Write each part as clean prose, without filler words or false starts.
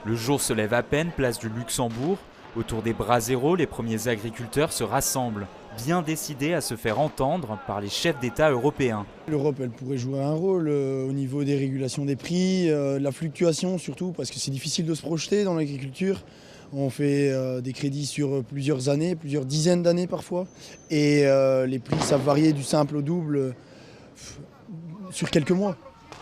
Le jour se lève à peine, place du Luxembourg. Autour des braseros, les premiers agriculteurs se rassemblent, bien décidés à se faire entendre par les chefs d'État européens. L'Europe, elle pourrait jouer un rôle au niveau des régulations des prix, de la fluctuation surtout, parce que c'est difficile de se projeter dans l'agriculture. On fait des crédits sur plusieurs années, plusieurs dizaines d'années parfois, et les prix savent varier du simple au double sur quelques mois.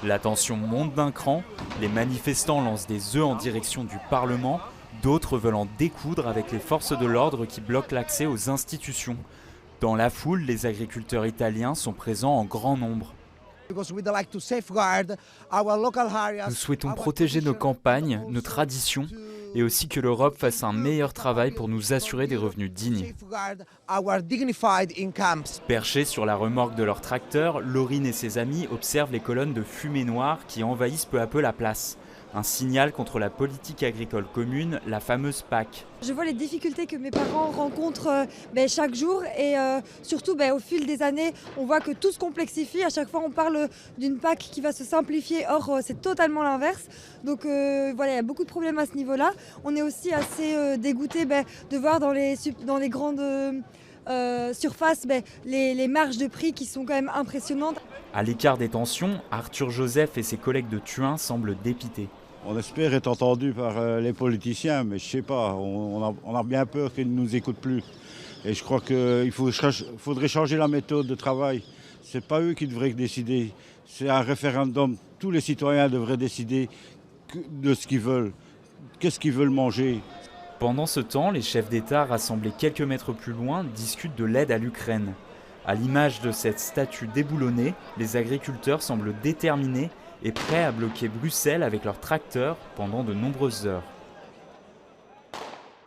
La tension monte d'un cran, les manifestants lancent des œufs en direction du Parlement, d'autres veulent en découdre avec les forces de l'ordre qui bloquent l'accès aux institutions. Dans la foule, les agriculteurs italiens sont présents en grand nombre. Nous souhaitons protéger nos campagnes, nos traditions, et aussi que l'Europe fasse un meilleur travail pour nous assurer des revenus dignes. Perchés sur la remorque de leur tracteur, Laurine et ses amis observent les colonnes de fumée noire qui envahissent peu à peu la place. Un signal contre la politique agricole commune, la fameuse PAC. Je vois les difficultés que mes parents rencontrent chaque jour et surtout au fil des années, on voit que tout se complexifie. À chaque fois, on parle d'une PAC qui va se simplifier, or c'est totalement l'inverse. Donc voilà, il y a beaucoup de problèmes à ce niveau-là. On est aussi assez dégoûté de voir dans les grandes surfaces les marges de prix qui sont quand même impressionnantes. À l'écart des tensions, Arthur Joseph et ses collègues de Thuin semblent dépités. On espère être entendu par les politiciens, mais je ne sais pas, on a bien peur qu'ils ne nous écoutent plus. Et je crois qu'il faudrait changer la méthode de travail. Ce n'est pas eux qui devraient décider, c'est un référendum. Tous les citoyens devraient décider de ce qu'ils veulent, qu'est-ce qu'ils veulent manger. Pendant ce temps, les chefs d'État rassemblés quelques mètres plus loin discutent de l'aide à l'Ukraine. À l'image de cette statue déboulonnée, les agriculteurs semblent déterminés et prêts à bloquer Bruxelles avec leurs tracteurs pendant de nombreuses heures.